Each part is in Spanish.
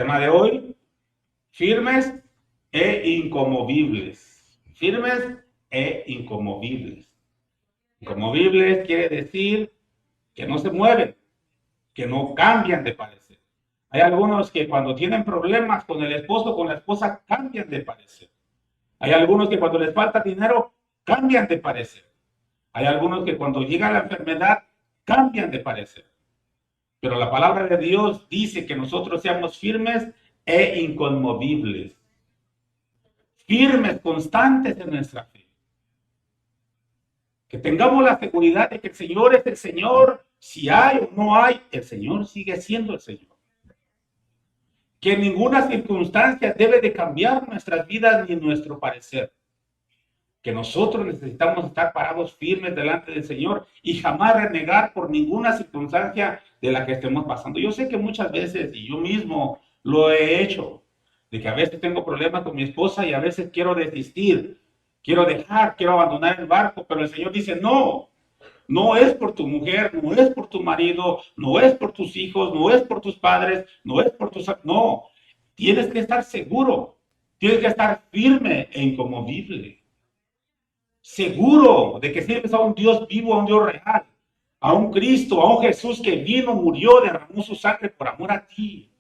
Tema de hoy, firmes e inconmovibles. Firmes e inconmovibles. Inconmovibles quiere decir que no se mueven, que no cambian de parecer. Hay algunos que cuando tienen problemas con el esposo, con la esposa, cambian de parecer. Hay algunos que cuando les falta dinero, cambian de parecer. Hay algunos que cuando llega la enfermedad, cambian de parecer. Pero la palabra de Dios dice que nosotros seamos firmes e inconmovibles. Firmes, constantes en nuestra fe. Que tengamos la seguridad de que el Señor es el Señor. Si hay o no hay, el Señor sigue siendo el Señor. Que en ninguna circunstancia debe de cambiar nuestras vidas ni nuestro parecer. Que nosotros necesitamos estar parados firmes delante del Señor y jamás renegar por ninguna circunstancia de la que estemos pasando. Yo sé que muchas veces, y yo mismo lo he hecho, de que a veces tengo problemas con mi esposa y a veces quiero desistir, quiero dejar, quiero abandonar el barco, pero el Señor dice, no, no es por tu mujer, no es por tu marido, no es por tus hijos, no es por tus padres, no es por tus... No, tienes que estar seguro, tienes que estar firme e inconmovible. Seguro de que sirves a un Dios vivo, a un Dios real, a un Cristo, a un Jesús que vino, murió, derramó su sangre por amor a ti.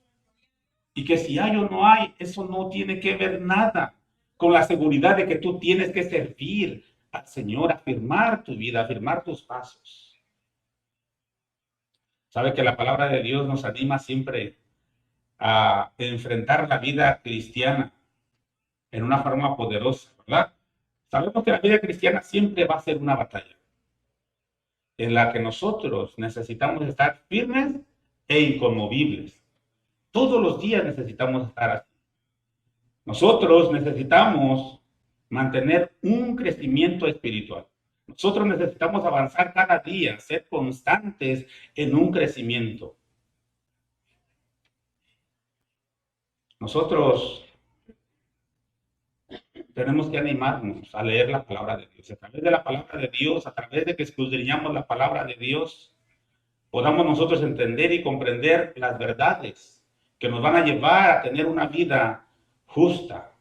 Y que si hay o no hay, eso no tiene que ver nada con la seguridad de que tú tienes que servir al Señor, afirmar tu vida, afirmar tus pasos. Sabe que la palabra de Dios nos anima siempre a enfrentar la vida cristiana en una forma poderosa, ¿verdad? Sabemos que la vida cristiana siempre va a ser una batalla en la que nosotros necesitamos estar firmes e inconmovibles. Todos los días necesitamos estar así. Nosotros necesitamos mantener un crecimiento espiritual. Nosotros necesitamos avanzar cada día, ser constantes en un crecimiento. Nosotros tenemos que animarnos a leer la palabra de Dios. A través de la palabra de Dios, a través de que escudriñamos la palabra de Dios, podamos nosotros entender y comprender las verdades que nos van a llevar a tener una vida justa,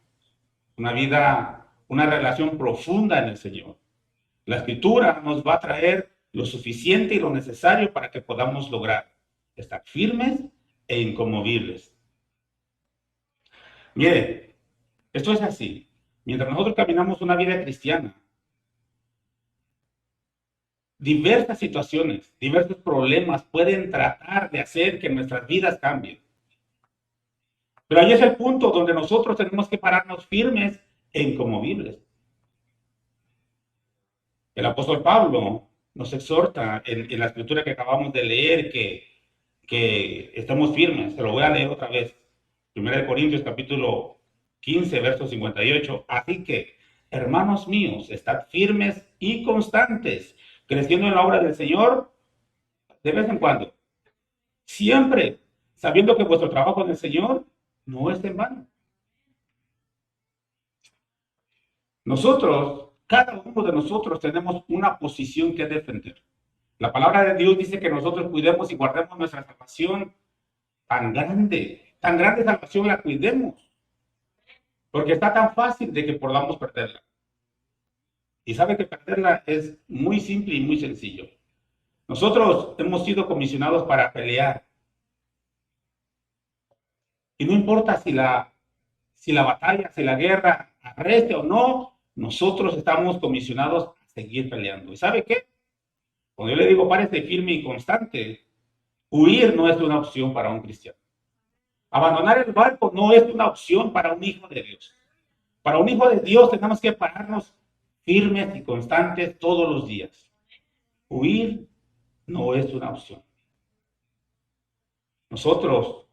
una vida, una relación profunda en el Señor. La Escritura nos va a traer lo suficiente y lo necesario para que podamos lograr estar firmes e inconmovibles. Mire, esto es así. Mientras nosotros caminamos una vida cristiana, diversas situaciones, diversos problemas pueden tratar de hacer que nuestras vidas cambien. Pero ahí es el punto donde nosotros tenemos que pararnos firmes e inconmovibles. El apóstol Pablo nos exhorta en la escritura que acabamos de leer que estemos firmes. Se lo voy a leer otra vez. 1 Corintios capítulo 15, verso 58. Así que, hermanos míos, estad firmes y constantes, creciendo en la obra del Señor de vez en cuando. Siempre sabiendo que vuestro trabajo en el Señor no es en vano. Nosotros, cada uno de nosotros tenemos una posición que defender. La palabra de Dios dice que nosotros cuidemos y guardemos nuestra salvación tan grande salvación la cuidemos. Porque está tan fácil de que podamos perderla. Y sabe que perderla es muy simple y muy sencillo. Nosotros hemos sido comisionados para pelear. Y no importa si la batalla, si la guerra arreste o no, nosotros estamos comisionados a seguir peleando. ¿Y sabe qué? Cuando yo le digo párese firme y constante, huir no es una opción para un cristiano. Abandonar el barco no es una opción para un hijo de Dios. Para un hijo de Dios tenemos que pararnos firmes y constantes todos los días. Huir no es una opción. Nosotros,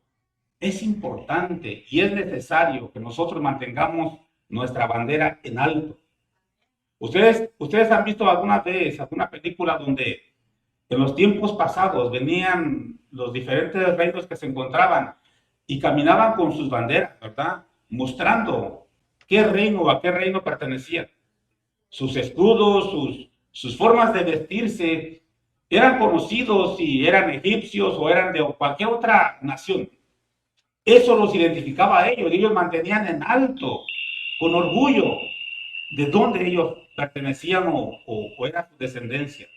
es importante y es necesario que nosotros mantengamos nuestra bandera en alto. Ustedes han visto alguna vez alguna película donde en los tiempos pasados venían los diferentes reinos que se encontraban y caminaban con sus banderas, ¿verdad? Mostrando qué reino o a qué reino pertenecían. Sus escudos, sus formas de vestirse eran conocidos si eran egipcios o eran de cualquier otra nación. Eso los identificaba a ellos. Ellos mantenían en alto, con orgullo, de dónde ellos pertenecían o era su descendencia.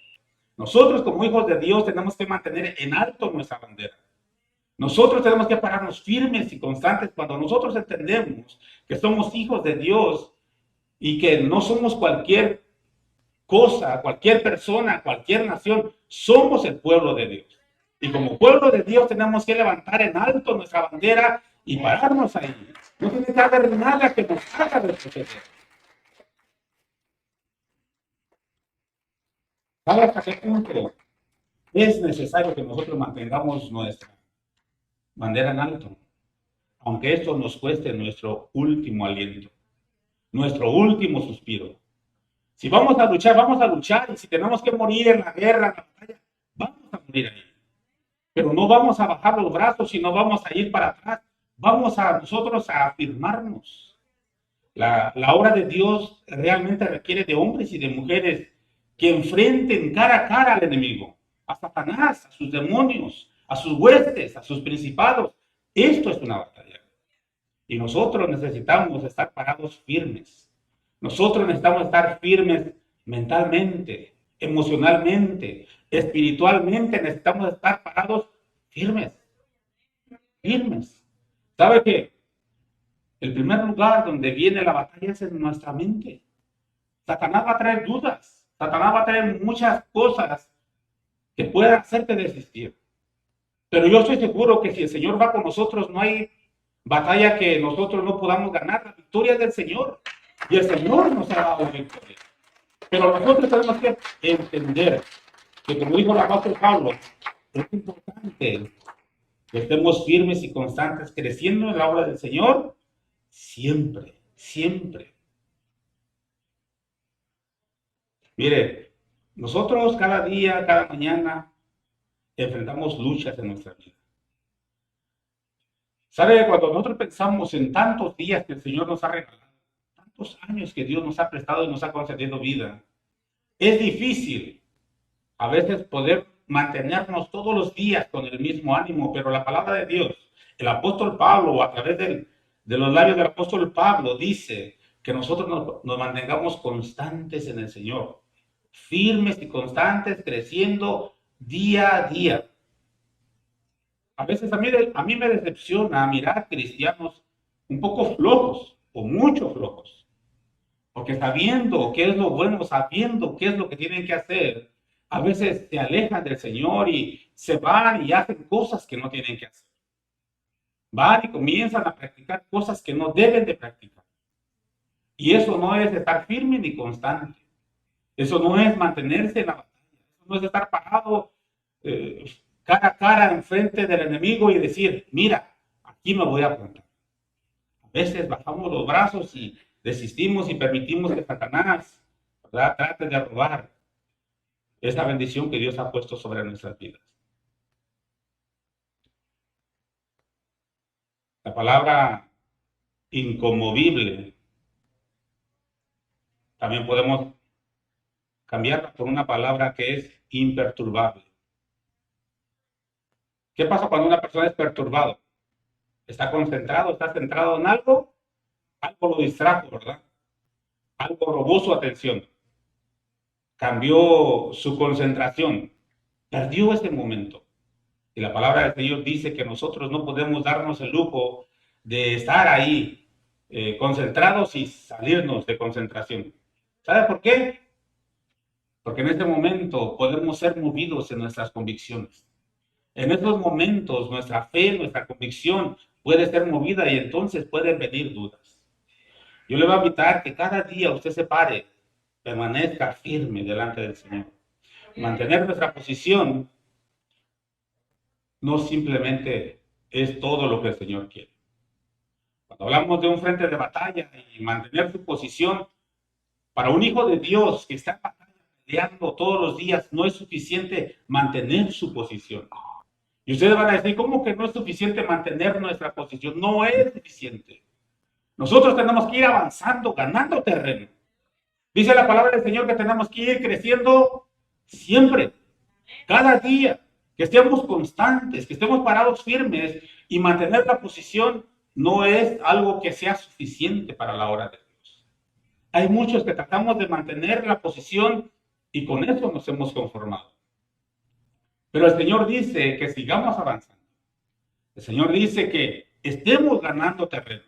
Nosotros como hijos de Dios tenemos que mantener en alto nuestra bandera. Nosotros tenemos que pararnos firmes y constantes cuando nosotros entendemos que somos hijos de Dios y que no somos cualquier cosa, cualquier persona, cualquier nación. Somos el pueblo de Dios. Y como pueblo de Dios tenemos que levantar en alto nuestra bandera y pararnos ahí. No tiene que haber nada que nos haga retroceder. ¿Sabe hasta qué punto es necesario que nosotros mantengamos nuestra bandera en alto? Aunque esto nos cueste nuestro último aliento, nuestro último suspiro. Si vamos a luchar, y si tenemos que morir en la guerra, en la batalla, vamos a morir ahí. Pero no vamos a bajar los brazos y no vamos a ir para atrás. Vamos a nosotros a afirmarnos. La obra de Dios realmente requiere de hombres y de mujeres que enfrenten cara a cara al enemigo, a Satanás, a sus demonios, a sus huestes, a sus principados. Esto es una batalla. Y nosotros necesitamos estar parados firmes. Nosotros necesitamos estar firmes mentalmente, emocionalmente, espiritualmente. Necesitamos estar parados firmes. Firmes. ¿Sabe qué? El primer lugar donde viene la batalla es en nuestra mente. Satanás va a traer dudas. Satanás va a traer muchas cosas que puedan hacerte desistir. Pero yo estoy seguro que si el Señor va con nosotros, no hay batalla que nosotros no podamos ganar. La victoria es del Señor. Y el Señor nos ha dado victoria. Pero nosotros tenemos que entender que, como dijo el apóstol Pablo, es importante que estemos firmes y constantes, creciendo en la obra del Señor, siempre, siempre. Mire, nosotros cada día, cada mañana, enfrentamos luchas en nuestra vida. ¿Sabe? Cuando nosotros pensamos en tantos días que el Señor nos ha regalado, tantos años que Dios nos ha prestado y nos ha concedido vida, es difícil a veces poder mantenernos todos los días con el mismo ánimo, pero la palabra de Dios, el apóstol Pablo, a través de los labios del apóstol Pablo, dice que nosotros nos mantengamos constantes en el Señor, firmes y constantes, creciendo día a día. A veces a mí me decepciona mirar cristianos un poco flojos o mucho flojos, porque sabiendo qué es lo bueno, sabiendo qué es lo que tienen que hacer, a veces se alejan del Señor y se van y hacen cosas que no tienen que hacer. Van y comienzan a practicar cosas que no deben de practicar. Y eso no es estar firme ni constante. Eso no es mantenerse en la batalla. Eso no es estar parado cara a cara enfrente del enemigo y decir, mira, aquí me voy a plantar. A veces bajamos los brazos y desistimos y permitimos que Satanás, ¿verdad?, trate de robar esa bendición que Dios ha puesto sobre nuestras vidas. La palabra inconmovible también podemos cambiarla por una palabra que es imperturbable. ¿Qué pasa cuando una persona es perturbado? Está concentrado, está centrado en algo, algo lo distrajo, ¿verdad? Algo robó su atención, cambió su concentración, perdió ese momento. Y la palabra del Señor dice que nosotros no podemos darnos el lujo de estar ahí concentrados y salirnos de concentración. ¿Sabe por qué? Porque en este momento podemos ser movidos en nuestras convicciones. En estos momentos nuestra fe, nuestra convicción puede ser movida y entonces pueden venir dudas. Yo le voy a invitar que cada día usted se pare, permanezca firme delante del Señor. Mantener nuestra posición no simplemente es todo lo que el Señor quiere. Cuando hablamos de un frente de batalla y mantener su posición, para un hijo de Dios que está peleando todos los días, no es suficiente mantener su posición. Y ustedes van a decir, ¿cómo que no es suficiente mantener nuestra posición? No es suficiente. Nosotros tenemos que ir avanzando, ganando terreno. Dice la palabra del Señor que tenemos que ir creciendo siempre, cada día. que estemos constantes, que estemos parados firmes y mantener la posición no es algo que sea suficiente para la obra de Dios. Hay muchos que tratamos de mantener la posición y con eso nos hemos conformado. Pero el Señor dice que sigamos avanzando. El Señor dice que estemos ganando terreno.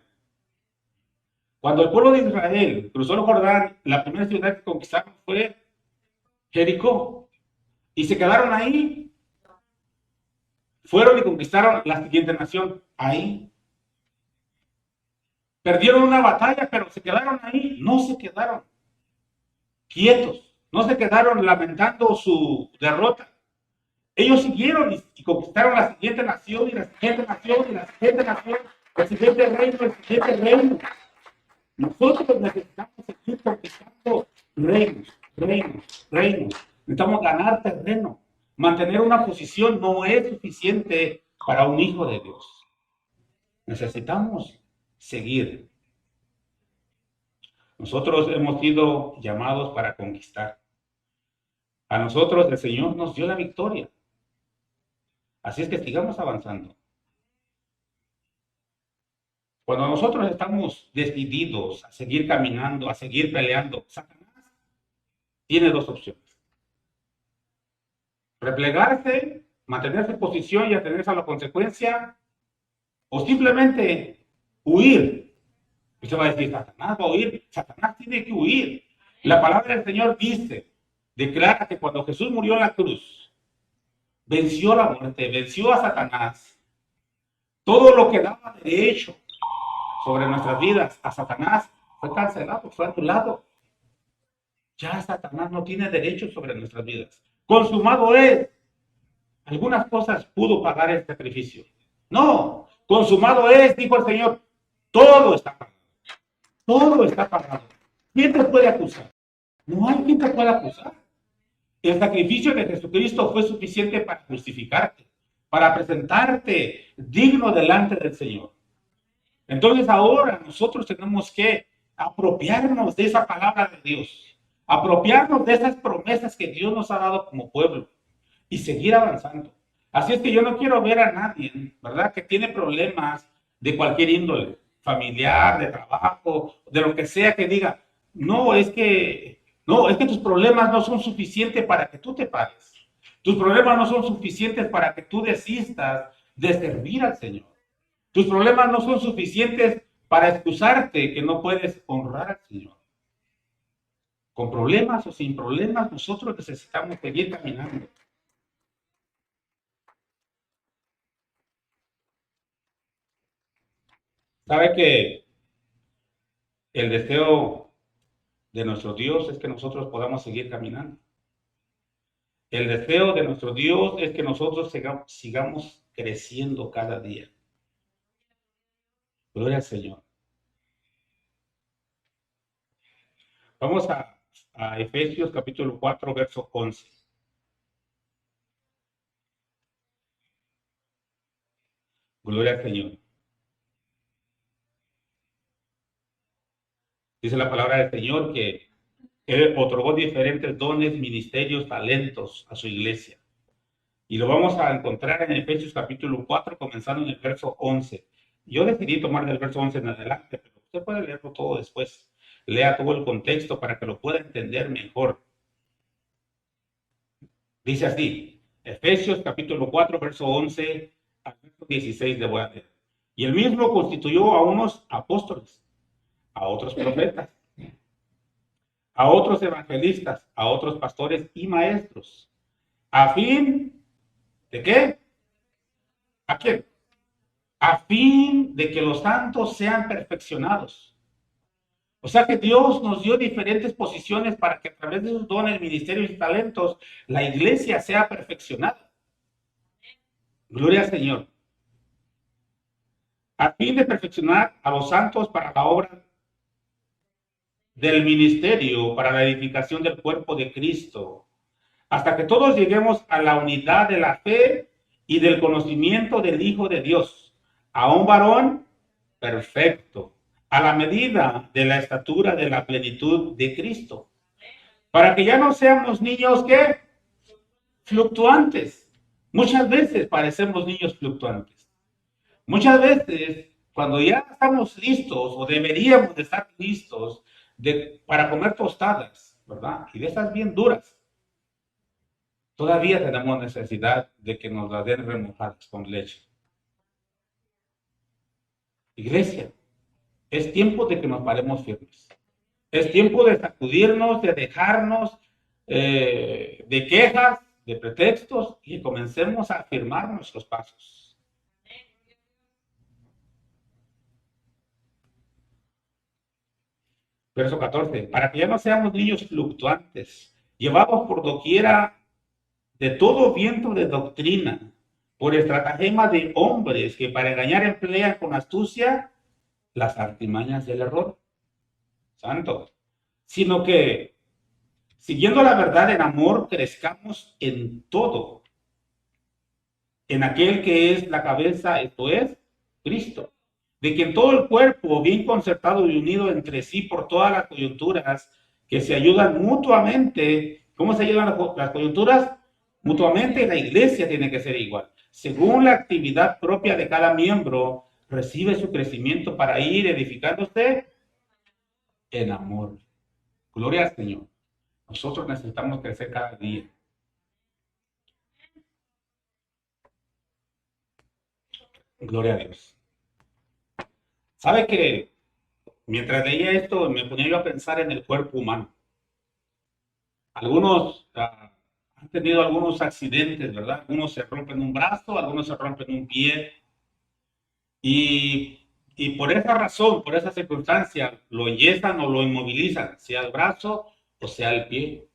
Cuando el pueblo de Israel cruzó el Jordán, la primera ciudad que conquistaron fue Jericó. Y se quedaron ahí. Fueron y conquistaron la siguiente nación ahí. Perdieron una batalla, pero se quedaron ahí. No se quedaron quietos. No se quedaron lamentando su derrota. Ellos siguieron y conquistaron la siguiente nación y la siguiente nación y la siguiente nación, el siguiente reino, el siguiente reino. Nosotros necesitamos seguir conquistando reinos. Necesitamos ganar terreno. Mantener una posición no es suficiente para un hijo de Dios. Necesitamos seguir. Nosotros hemos sido llamados para conquistar. A nosotros el Señor nos dio la victoria. Así es que sigamos avanzando. Cuando nosotros estamos decididos a seguir caminando, a seguir peleando, Satanás tiene dos opciones. Replegarse, mantener su posición y atenerse a la consecuencia, o simplemente huir. Usted va a decir, Satanás va a huir. Satanás tiene que huir. La palabra del Señor dice, declara que cuando Jesús murió en la cruz, venció la muerte, venció a Satanás. Todo lo que daba derecho sobre nuestras vidas a Satanás fue cancelado, fue anulado. Ya Satanás no tiene derecho sobre nuestras vidas. Consumado es. Algunas cosas pudo pagar el sacrificio. No, consumado es, dijo el Señor. Todo está pagado. Todo está pagado. ¿Quién te puede acusar? No hay quien te pueda acusar. El sacrificio de Jesucristo fue suficiente para justificarte, para presentarte digno delante del Señor. Entonces ahora nosotros tenemos que apropiarnos de esa palabra de Dios, apropiarnos de esas promesas que Dios nos ha dado como pueblo y seguir avanzando. Así es que yo no quiero ver a nadie, ¿verdad?, que tiene problemas de cualquier índole, familiar, de trabajo, de lo que sea, que diga, no, es que tus problemas no son suficientes para que tú te pares. Tus problemas no son suficientes para que tú desistas de servir al Señor. Tus problemas no son suficientes para excusarte que no puedes honrar al Señor. Con problemas o sin problemas, nosotros necesitamos seguir caminando. ¿Sabe que el deseo de nuestro Dios es que nosotros podamos seguir caminando? El deseo de nuestro Dios es que nosotros sigamos creciendo cada día. Gloria al Señor. Vamos a Efesios capítulo 4, verso 11. Gloria al Señor. Dice la palabra del Señor que Él otorgó diferentes dones, ministerios, talentos a su iglesia. Y lo vamos a encontrar en Efesios capítulo 4, comenzando en el verso 11. Yo decidí tomar del verso 11 en adelante, pero usted puede leerlo todo después. Lea todo el contexto para que lo pueda entender mejor. Dice así, Efesios capítulo 4, verso 11 al verso 16 le voy a leer. Y él mismo constituyó a unos apóstoles, a otros profetas, a otros evangelistas, a otros pastores y maestros. ¿A fin de qué? ¿A quién? A fin de que los santos sean perfeccionados. O sea que Dios nos dio diferentes posiciones para que a través de sus dones, ministerios y talentos, la iglesia sea perfeccionada. Gloria al Señor. A fin de perfeccionar a los santos para la obra del ministerio, para la edificación del cuerpo de Cristo, hasta que todos lleguemos a la unidad de la fe y del conocimiento del Hijo de Dios, a un varón perfecto, a la medida de la estatura de la plenitud de Cristo, para que ya no seamos niños que fluctuantes, Muchas veces parecemos niños fluctuantes. Muchas veces, cuando ya estamos listos o deberíamos de estar listos para comer tostadas, ¿verdad? Y de esas bien duras, todavía tenemos necesidad de que nos las den remojadas con leche. Iglesia, es tiempo de que nos paremos firmes. Es tiempo de sacudirnos, de dejarnos de quejas, de pretextos y comencemos a afirmar nuestros pasos. Verso 14. Para que ya no seamos niños fluctuantes, llevados por doquiera de todo viento de doctrina, por estratagema de hombres que para engañar emplean con astucia las artimañas del error. Santo. Sino que, siguiendo la verdad en amor, crezcamos en todo, en aquel que es la cabeza, esto es, Cristo. De quien todo el cuerpo, bien concertado y unido entre sí por todas las coyunturas, que se ayudan mutuamente. ¿Cómo se ayudan las coyunturas? Mutuamente, la iglesia tiene que ser igual. Según la actividad propia de cada miembro, recibe su crecimiento para ir edificándose en amor. Gloria al Señor. Nosotros necesitamos crecer cada día. Gloria a Dios. ¿Sabe que mientras leía esto me ponía yo a pensar en el cuerpo humano? Algunos han tenido algunos accidentes, ¿verdad? Algunos se rompen un brazo, algunos se rompen un pie. Y por esa razón, por esa circunstancia, lo enyesan o lo inmovilizan, sea el brazo o sea el pie.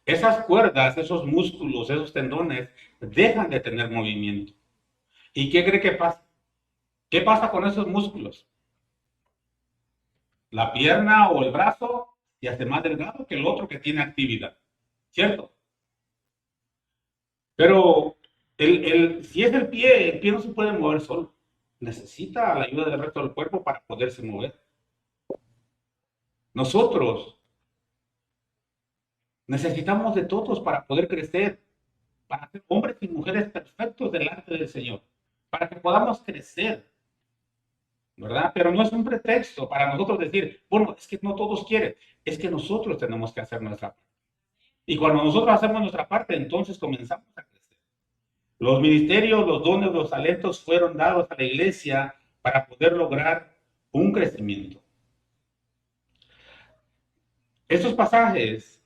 Esas cuerdas, esos músculos, esos tendones dejan de tener movimiento. ¿Y qué cree que pasa? ¿Qué pasa con esos músculos? La pierna o el brazo se hace más delgado que el otro que tiene actividad, ¿cierto? Pero si es el pie no se puede mover solo. Necesita la ayuda del resto del cuerpo para poderse mover. Nosotros necesitamos de todos para poder crecer, para ser hombres y mujeres perfectos delante del Señor, para que podamos crecer, ¿verdad? Pero no es un pretexto para nosotros decir, bueno, es que no todos quieren, es que nosotros tenemos que hacer nuestra parte. Y cuando nosotros hacemos nuestra parte, entonces comenzamos a crecer. Los ministerios, los dones, los talentos fueron dados a la iglesia para poder lograr un crecimiento. Estos pasajes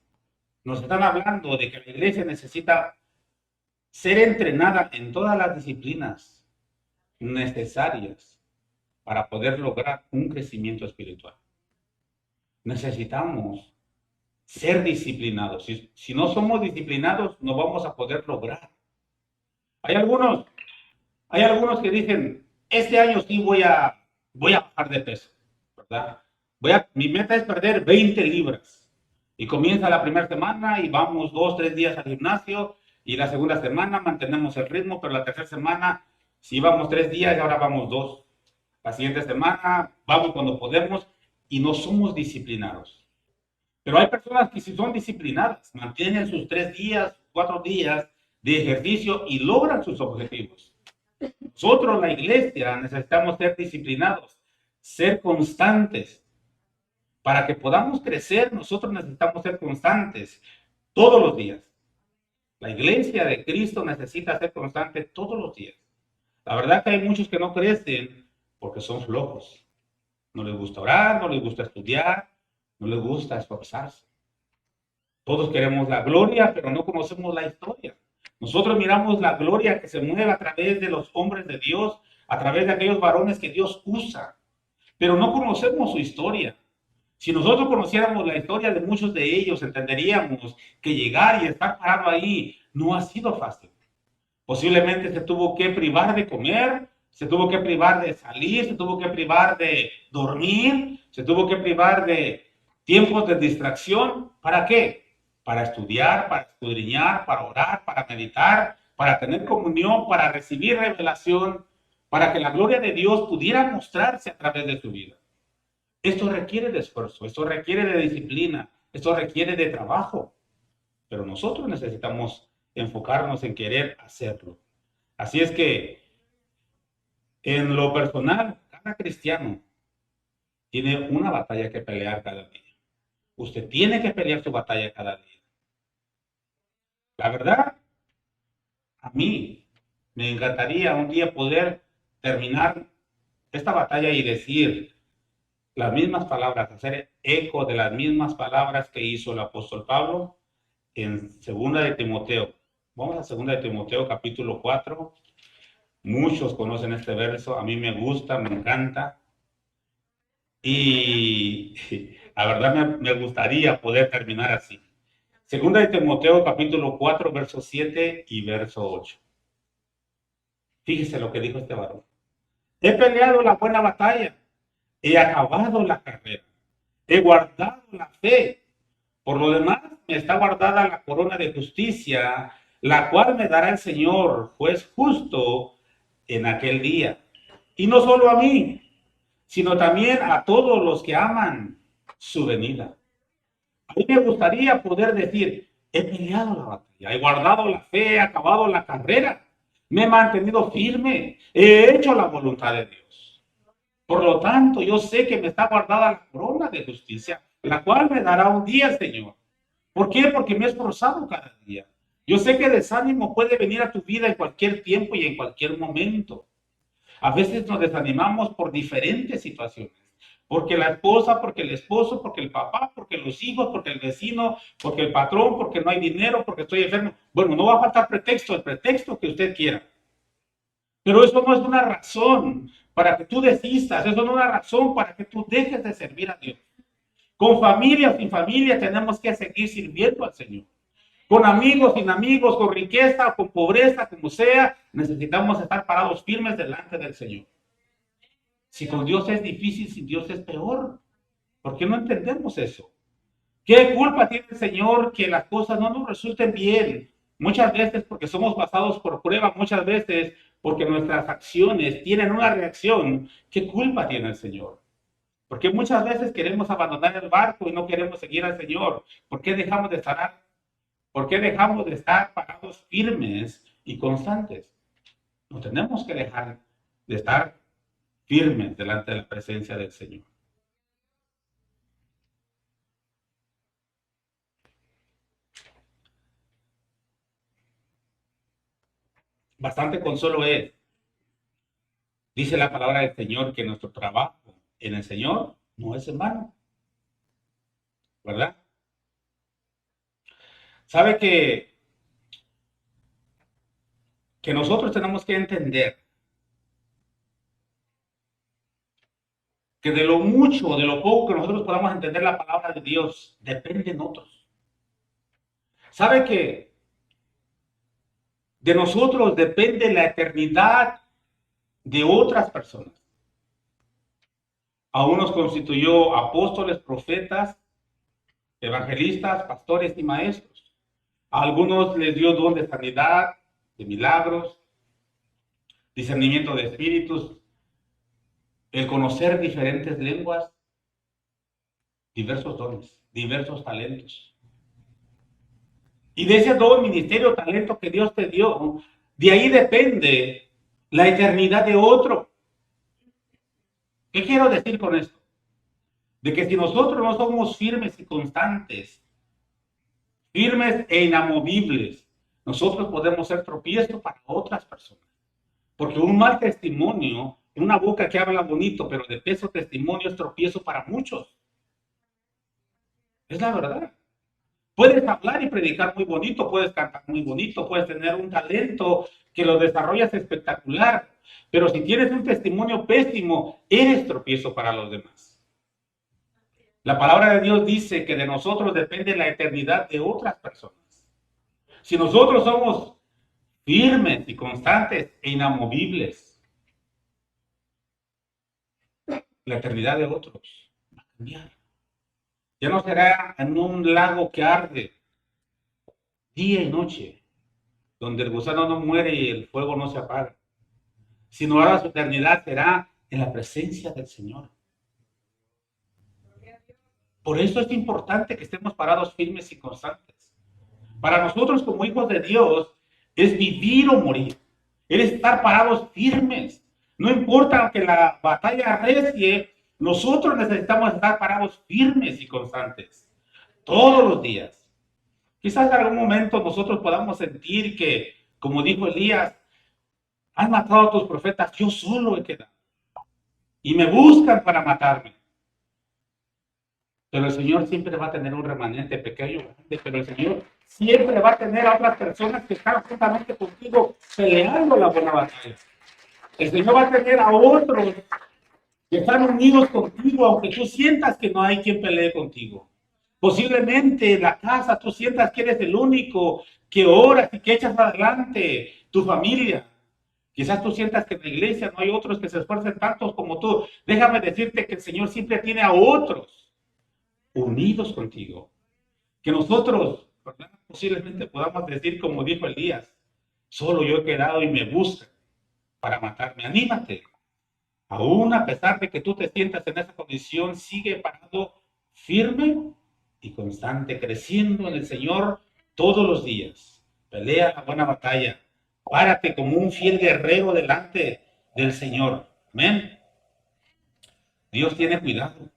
nos están hablando de que la iglesia necesita ser entrenada en todas las disciplinas necesarias para poder lograr un crecimiento espiritual. Necesitamos ser disciplinados. Si no somos disciplinados, no vamos a poder lograr. Hay algunos que dicen, este año sí voy a bajar de peso, ¿verdad? Mi meta es perder 20 libras. Y comienza la primera semana y vamos 2, 3 días al gimnasio. Y la segunda semana mantenemos el ritmo, pero la tercera semana, si íbamos 3 días y ahora vamos 2. La siguiente semana vamos cuando podemos y no somos disciplinados. Pero hay personas que sí son disciplinadas, mantienen sus 3 días, 4 días de ejercicio y logran sus objetivos. Nosotros, la iglesia, necesitamos ser disciplinados, ser constantes. Para que podamos crecer, nosotros necesitamos ser constantes todos los días. La iglesia de Cristo necesita ser constante todos los días. La verdad que hay muchos que no crecen porque son flojos. No les gusta orar, no les gusta estudiar, no les gusta esforzarse. Todos queremos la gloria, pero no conocemos la historia. Nosotros miramos la gloria que se mueve a través de los hombres de Dios, a través de aquellos varones que Dios usa, pero no conocemos su historia. Si nosotros conociéramos la historia de muchos de ellos, entenderíamos que llegar y estar parado ahí no ha sido fácil. Posiblemente se tuvo que privar de comer, se tuvo que privar de salir, se tuvo que privar de dormir, se tuvo que privar de tiempos de distracción. ¿Para qué? Para estudiar, para escudriñar, para orar, para meditar, para tener comunión, para recibir revelación, para que la gloria de Dios pudiera mostrarse a través de su vida. Esto requiere de esfuerzo, esto requiere de disciplina, esto requiere de trabajo, pero nosotros necesitamos enfocarnos en querer hacerlo. Así es que, en lo personal, cada cristiano tiene una batalla que pelear cada día. Usted tiene que pelear su batalla cada día. La verdad, a mí me encantaría un día poder terminar esta batalla y decir las mismas palabras, hacer eco de las mismas palabras que hizo el apóstol Pablo en Segunda de Timoteo. Vamos a Segunda de Timoteo, capítulo 4. Muchos conocen este verso, a mí me gusta, me encanta. Y la verdad me gustaría poder terminar así. Segunda de Timoteo, capítulo 4, verso 7 y verso 8. Fíjese lo que dijo este varón. He peleado la buena batalla, he acabado la carrera, he guardado la fe. Por lo demás, me está guardada la corona de justicia, la cual me dará el Señor, juez justo, en aquel día. Y no solo a mí, sino también a todos los que aman su venida. A mí me gustaría poder decir, he peleado la batalla, he guardado la fe, he acabado la carrera, me he mantenido firme, he hecho la voluntad de Dios. Por lo tanto, yo sé que me está guardada la corona de justicia, la cual me dará un día el Señor. ¿Por qué? Porque me he esforzado cada día. Yo sé que el desánimo puede venir a tu vida en cualquier tiempo y en cualquier momento. A veces nos desanimamos por diferentes situaciones. Porque la esposa, porque el esposo, porque el papá, porque los hijos, porque el vecino, porque el patrón, porque no hay dinero, porque estoy enfermo. Bueno, no va a faltar pretexto, el pretexto que usted quiera. Pero eso no es una razón para que tú desistas, eso no es una razón para que tú dejes de servir a Dios. Con familia o sin familia tenemos que seguir sirviendo al Señor. Con amigos, sin amigos, con riqueza, con pobreza, como sea, necesitamos estar parados firmes delante del Señor. Si con Dios es difícil, sin Dios es peor. ¿Por qué no entendemos eso? ¿Qué culpa tiene el Señor que las cosas no nos resulten bien? Muchas veces porque somos pasados por prueba, muchas veces porque nuestras acciones tienen una reacción. ¿Qué culpa tiene el Señor? Porque muchas veces queremos abandonar el barco y no queremos seguir al Señor. ¿Por qué dejamos de estar parados firmes y constantes? No tenemos que dejar de estar firmes delante de la presencia del Señor. Bastante consuelo es, dice la palabra del Señor, que nuestro trabajo en el Señor no es en vano, ¿verdad? Sabe que nosotros tenemos que entender que de lo mucho o de lo poco que nosotros podamos entender la palabra de Dios, dependen otros. Sabe que de nosotros depende la eternidad de otras personas. A unos constituyó apóstoles, profetas, evangelistas, pastores y maestros. A algunos les dio don de sanidad, de milagros, discernimiento de espíritus, el conocer diferentes lenguas, diversos dones, diversos talentos. Y de ese don, ministerio, talento que Dios te dio, de ahí depende la eternidad de otro. ¿Qué quiero decir con esto? De que si nosotros no somos firmes y constantes, firmes e inamovibles, nosotros podemos ser tropiezo para otras personas. Porque un mal testimonio, una boca que habla bonito, pero de peso testimonio, es tropiezo para muchos. Es la verdad. Puedes hablar y predicar muy bonito, puedes cantar muy bonito, puedes tener un talento que lo desarrollas espectacular, pero si tienes un testimonio pésimo, eres tropiezo para los demás. La palabra de Dios dice que de nosotros depende la eternidad de otras personas. Si nosotros somos firmes y constantes e inamovibles, la eternidad de otros va a cambiar. Ya no será en un lago que arde día y noche, donde el gusano no muere y el fuego no se apaga, sino ahora su eternidad será en la presencia del Señor. Por eso es importante que estemos parados firmes y constantes. Para nosotros como hijos de Dios es vivir o morir. Es estar parados firmes. No importa que la batalla arrecie, nosotros necesitamos estar parados firmes y constantes. Todos los días. Quizás en algún momento nosotros podamos sentir que, como dijo Elías, han matado a tus profetas, yo solo he quedado. Y me buscan para matarme. Pero el Señor siempre va a tener un remanente pequeño, grande, pero el Señor siempre va a tener a otras personas que están juntamente contigo peleando la buena batalla. El Señor va a tener a otros que están unidos contigo, aunque tú sientas que no hay quien pelee contigo. Posiblemente en la casa tú sientas que eres el único que oras y que echas adelante tu familia. Quizás tú sientas que en la iglesia no hay otros que se esfuercen tantos como tú. Déjame decirte que el Señor siempre tiene a otros unidos contigo. Que nosotros, ¿verdad? Posiblemente podamos decir como dijo Elías, solo yo he quedado y me buscan para matarme. Anímate. Aún a pesar de que tú te sientas en esa condición, sigue parado firme y constante, creciendo en el Señor todos los días. Pelea la buena batalla. Párate como un fiel guerrero delante del Señor. Amén. Dios tiene cuidado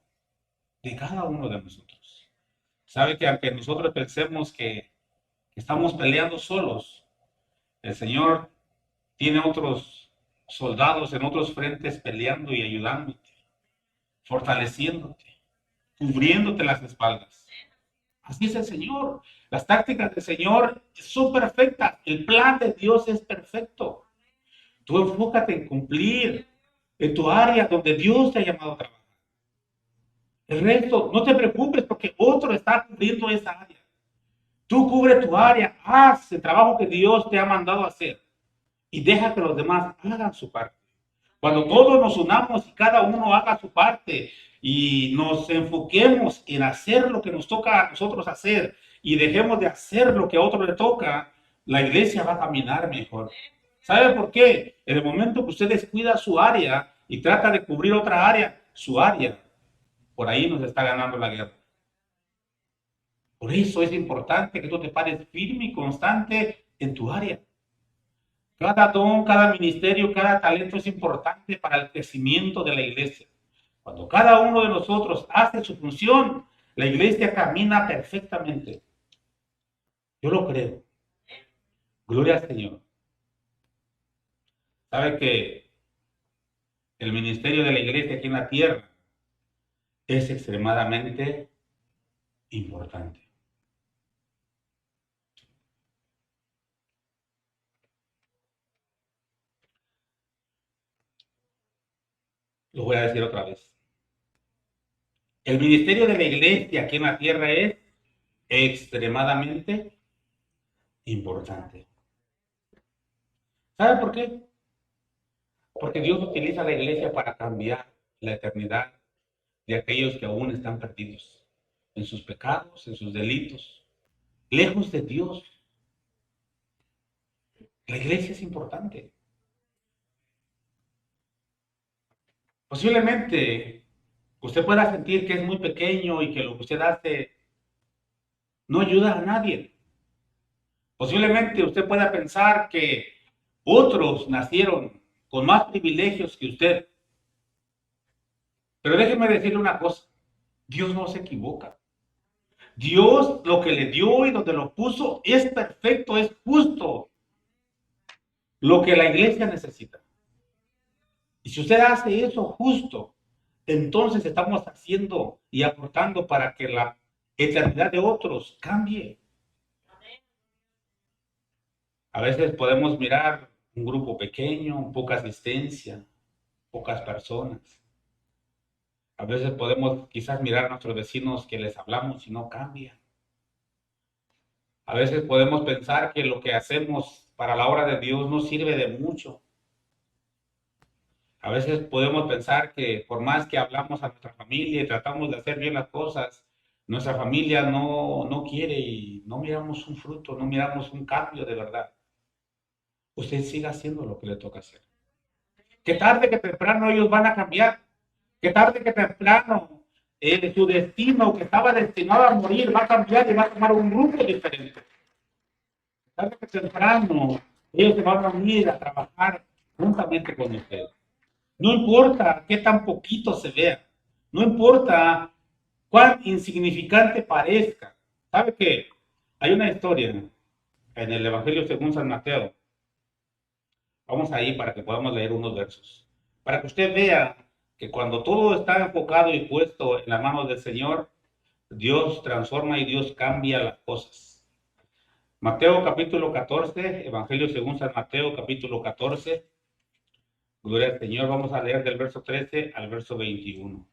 de cada uno de nosotros. Sabe que aunque nosotros pensemos que estamos peleando solos, el Señor tiene otros soldados en otros frentes peleando y ayudándote, fortaleciéndote, cubriéndote las espaldas. Así es el Señor. Las tácticas del Señor son perfectas. El plan de Dios es perfecto. Tú enfócate en cumplir en tu área donde Dios te ha llamado a trabajar. El resto, no te preocupes porque otro está cubriendo esa área. Tú cubre tu área, haz el trabajo que Dios te ha mandado a hacer y deja que los demás hagan su parte. Cuando todos nos unamos y cada uno haga su parte y nos enfoquemos en hacer lo que nos toca a nosotros hacer y dejemos de hacer lo que a otro le toca, la iglesia va a caminar mejor. ¿Sabe por qué? En el momento que usted descuida su área y trata de cubrir otra área, su área, por ahí nos está ganando la guerra. Por eso es importante que tú te pares firme y constante en tu área. Cada don, cada ministerio, cada talento es importante para el crecimiento de la iglesia. Cuando cada uno de nosotros hace su función, la iglesia camina perfectamente. Yo lo creo. Gloria al Señor. Sabe que el ministerio de la iglesia aquí en la tierra es extremadamente importante. Lo voy a decir otra vez. El ministerio de la iglesia aquí en la tierra es extremadamente importante. ¿Sabe por qué? Porque Dios utiliza la iglesia para cambiar la eternidad de aquellos que aún están perdidos en sus pecados, en sus delitos, lejos de Dios. La iglesia es importante. Posiblemente usted pueda sentir que es muy pequeño y que lo que usted hace no ayuda a nadie. Posiblemente usted pueda pensar que otros nacieron con más privilegios que usted. Pero déjeme decirle una cosa, Dios no se equivoca. Dios lo que le dio y donde lo puso es perfecto, es justo. Lo que la iglesia necesita. Y si usted hace eso justo, entonces estamos haciendo y aportando para que la eternidad de otros cambie. A veces podemos mirar un grupo pequeño, poca asistencia, pocas personas. A veces podemos quizás mirar a nuestros vecinos que les hablamos y no cambian. A veces podemos pensar que lo que hacemos para la obra de Dios no sirve de mucho. A veces podemos pensar que por más que hablamos a nuestra familia y tratamos de hacer bien las cosas, nuestra familia no quiere y no miramos un fruto, no miramos un cambio de verdad. Usted siga haciendo lo que le toca hacer. Que tarde que temprano ellos van a cambiar. Que tarde que temprano su destino que estaba destinado a morir va a cambiar y va a tomar un rumbo diferente. Que tarde que temprano Ellos se van a unir a trabajar juntamente con usted. No importa qué tan poquito se vea, no importa cuán insignificante parezca. ¿Sabe qué? Hay una historia en el Evangelio según San Mateo. Vamos ahí para que podamos leer unos versos. Para que usted vea que cuando todo está enfocado y puesto en la mano del Señor, Dios transforma y Dios cambia las cosas. Mateo capítulo 14, Evangelio según San Mateo capítulo 14. Gloria al Señor, vamos a leer del verso 13 al verso 21.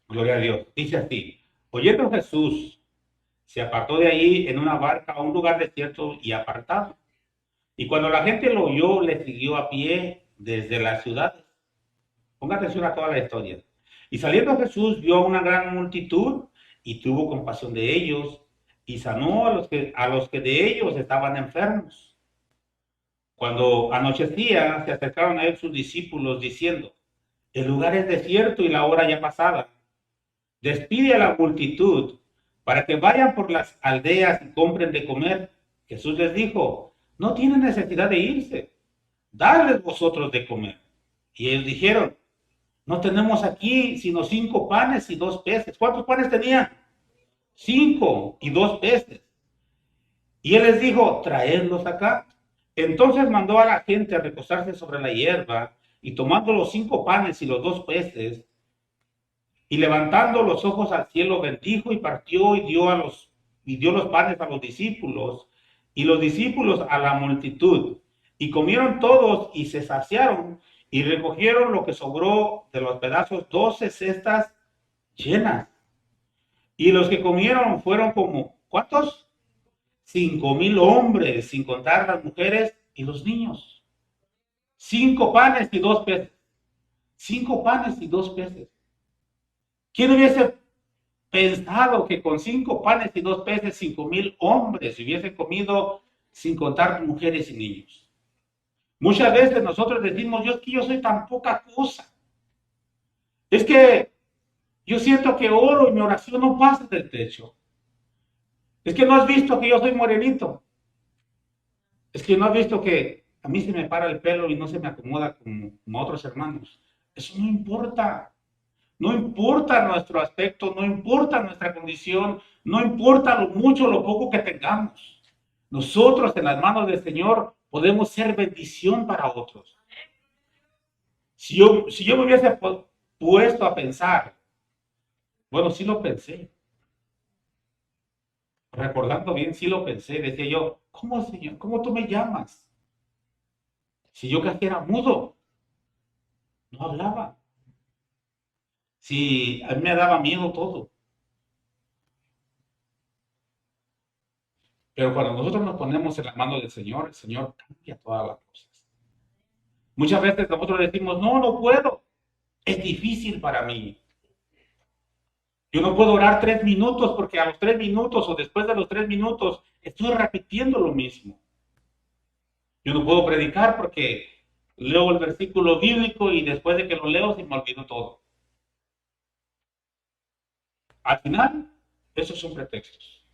Gloria a Dios. Dice así, oyendo Jesús, se apartó de ahí en una barca a un lugar desierto y apartado. Y cuando la gente lo oyó, le siguió a pie desde las ciudades. Ponga atención a toda la historia. Y saliendo Jesús vio a una gran multitud y tuvo compasión de ellos y sanó a los que de ellos estaban enfermos. Cuando anochecía, se acercaron a él sus discípulos diciendo, el lugar es desierto y la hora ya pasada. Despide a la multitud para que vayan por las aldeas y compren de comer. Jesús les dijo, no tienen necesidad de irse, dadles vosotros de comer. Y ellos dijeron, no tenemos aquí sino 5 panes y 2 peces. ¿Cuántos panes tenían? 5 y 2 peces. Y él les dijo, traedlos acá. Entonces mandó a la gente a recostarse sobre la hierba y tomando los 5 panes y los 2 peces, y levantando los ojos al cielo, bendijo y partió y dio los panes a los discípulos y los discípulos a la multitud. Y comieron todos y se saciaron y recogieron lo que sobró de los pedazos, 12 cestas llenas. Y los que comieron fueron como, ¿cuántos? 5,000 hombres, sin contar las mujeres y los niños. 5 panes y 2 peces. 5 panes y 2 peces. ¿Quién hubiese pensado que con 5 panes y 2 peces, 5,000 hombres hubiesen comido sin contar mujeres y niños? Muchas veces nosotros decimos, yo es que yo soy tan poca cosa. Es que yo siento que oro y mi oración no pasa del techo. Es que no has visto que yo soy morenito. Es que no has visto que a mí se me para el pelo y no se me acomoda como a otros hermanos. Eso no importa. No importa nuestro aspecto, no importa nuestra condición, no importa lo mucho o lo poco que tengamos. Nosotros en las manos del Señor podemos ser bendición para otros. Si yo me hubiese puesto a pensar, bueno, sí lo pensé, recordando bien, sí lo pensé, decía yo, ¿cómo, Señor? ¿Cómo tú me llamas? Si yo casi era mudo, no hablaba. Si a mí me daba miedo todo. Pero cuando nosotros nos ponemos en las manos del Señor, el Señor cambia todas las cosas. Muchas veces nosotros decimos, no, no puedo. Es difícil para mí. Yo no puedo orar 3 minutos porque a los 3 minutos o después de los 3 minutos estoy repitiendo lo mismo. Yo no puedo predicar porque leo el versículo bíblico y después de que lo leo se me olvidó todo. Al final, esos son pretextos.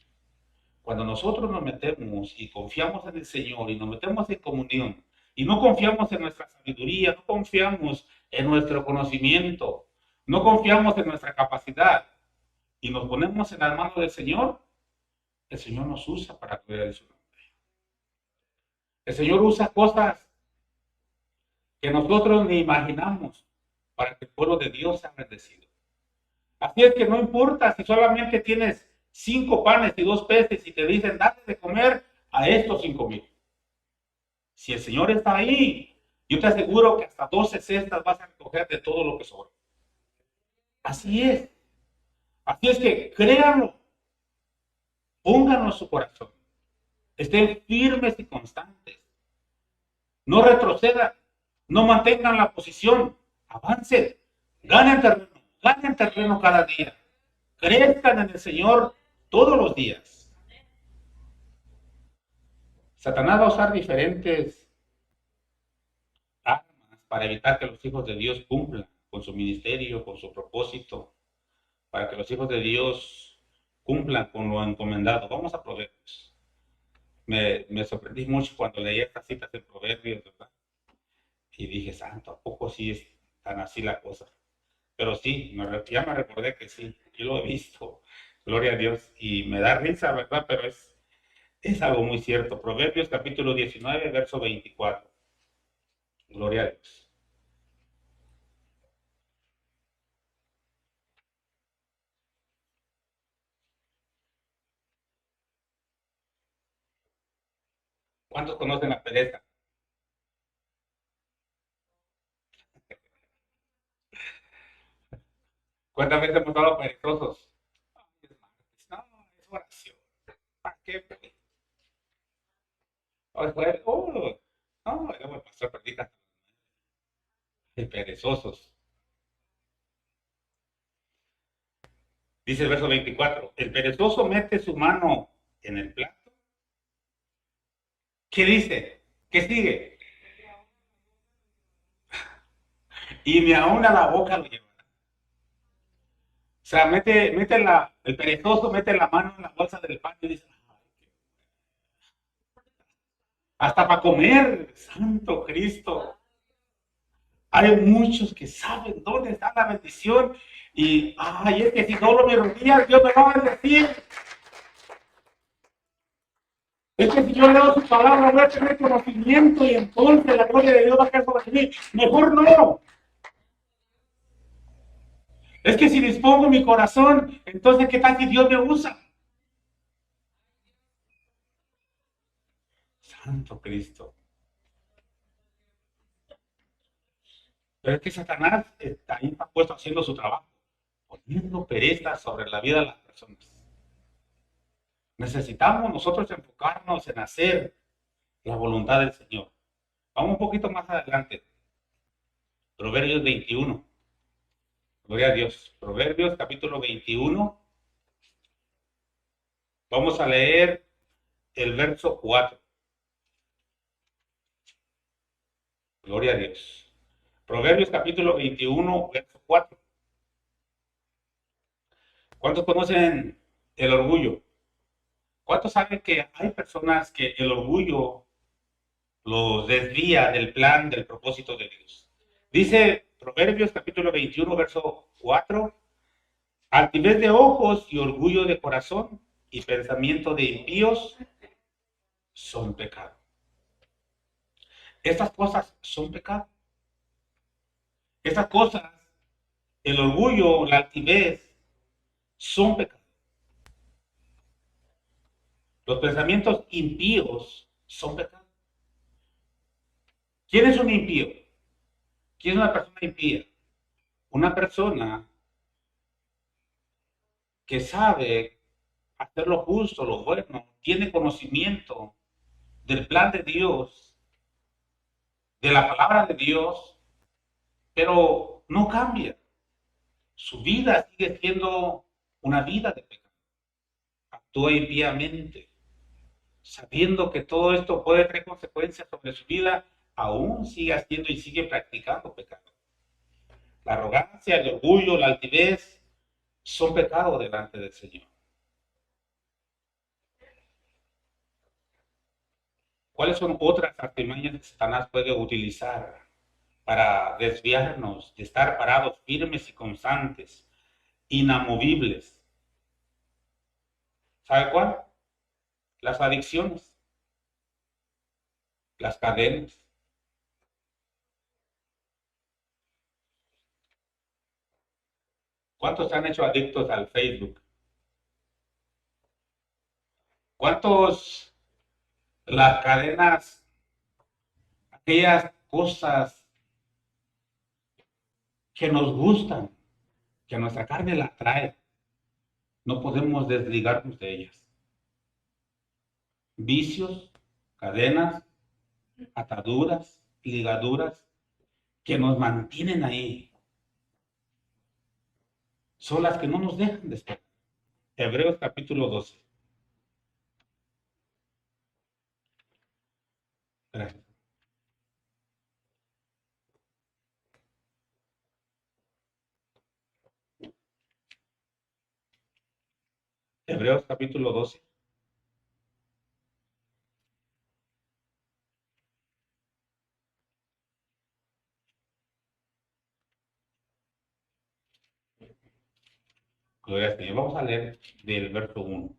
Cuando nosotros nos metemos y confiamos en el Señor y nos metemos en comunión y no confiamos en nuestra sabiduría, no confiamos en nuestro conocimiento, no confiamos en nuestra capacidad y nos ponemos en las manos del Señor, el Señor nos usa para creer su nombre. El Señor usa cosas que nosotros ni imaginamos para que el pueblo de Dios sea bendecido. Así es que no importa si solamente tienes 5 panes y 2 peces y te dicen, date de comer a estos 5,000. Si el Señor está ahí, yo te aseguro que hasta 12 cestas vas a recoger de todo lo que sobra. Así es. Así es que créanlo, pónganlo en su corazón. Estén firmes y constantes. No retrocedan, no mantengan la posición, avancen, ganen terreno cada día. Crezcan en el Señor todos los días. Satanás va a usar diferentes armas para evitar que los hijos de Dios cumplan con su ministerio, con su propósito, para que los hijos de Dios cumplan con lo encomendado. Vamos a Proverbios. Me sorprendí mucho cuando leí estas citas de Proverbios, ¿verdad? Y dije, santo, ¿a poco sí es tan así la cosa? Pero sí, ya me recordé que sí, yo lo he visto, gloria a Dios, y me da risa, ¿verdad? Pero es algo muy cierto. Proverbios capítulo 19, verso 24. Gloria a Dios. ¿Cuántos conocen la pereza? ¿Cuántas veces hemos estado perezosos? Ay, es martes. No, es oración. ¿Para qué? O es jueves. Oh, no, luego el pastor predica de perezosos. Dice el verso 24, el perezoso mete su mano en el plato. ¿Qué dice? ¿Qué sigue? Y ni aún a la boca lo lleva. O sea, el perezoso mete la mano en la bolsa del pan y dice, hasta para comer, santo Cristo. Hay muchos que saben dónde está la bendición y, ay, es que si solo mis rodillas, Dios me va a bendecir. Es que si yo leo su palabra, voy a tener conocimiento y entonces la gloria de Dios va a caer sobre mí. Mejor no. Es que si dispongo mi corazón, entonces, ¿qué tal si Dios me usa? Santo Cristo. Pero es que Satanás está ahí está puesto haciendo su trabajo, poniendo pereza sobre la vida de las personas. Necesitamos nosotros enfocarnos en hacer la voluntad del Señor. Vamos un poquito más adelante. Proverbios 21. Gloria a Dios. Proverbios capítulo 21. Vamos a leer el verso 4. Gloria a Dios. Proverbios capítulo 21, verso 4. ¿Cuántos conocen el orgullo? ¿Cuántos saben que hay personas que el orgullo los desvía del plan, del propósito de Dios? Dice Proverbios capítulo 21, verso 4, altivez de ojos y orgullo de corazón y pensamiento de impíos son pecado. Estas cosas son pecado. Estas cosas, el orgullo, la altivez, son pecado. Los pensamientos impíos son pecado. ¿Quién es un impío? ¿Quién es una persona impía? Una persona que sabe hacer lo justo, lo bueno, tiene conocimiento del plan de Dios, de la palabra de Dios, pero no cambia. Su vida sigue siendo una vida de pecado. Actúa impíamente, sabiendo que todo esto puede tener consecuencias sobre su vida, aún sigue haciendo y sigue practicando pecado. La arrogancia, el orgullo, la altivez son pecados delante del Señor. ¿Cuáles son otras artimañas que Satanás puede utilizar para desviarnos de estar parados firmes y constantes, inamovibles? ¿Sabe cuál? Las adicciones, las cadenas. ¿Cuántos se han hecho adictos al Facebook? ¿Cuántos las cadenas, aquellas cosas que nos gustan, que nuestra carne la trae, no podemos desligarnos de ellas? Vicios, cadenas, ataduras, ligaduras que nos mantienen ahí, son las que no nos dejan despegar. Hebreos capítulo 12. Gracias. Hebreos capítulo 12. Gloria al Señor. Vamos a leer del verso 1.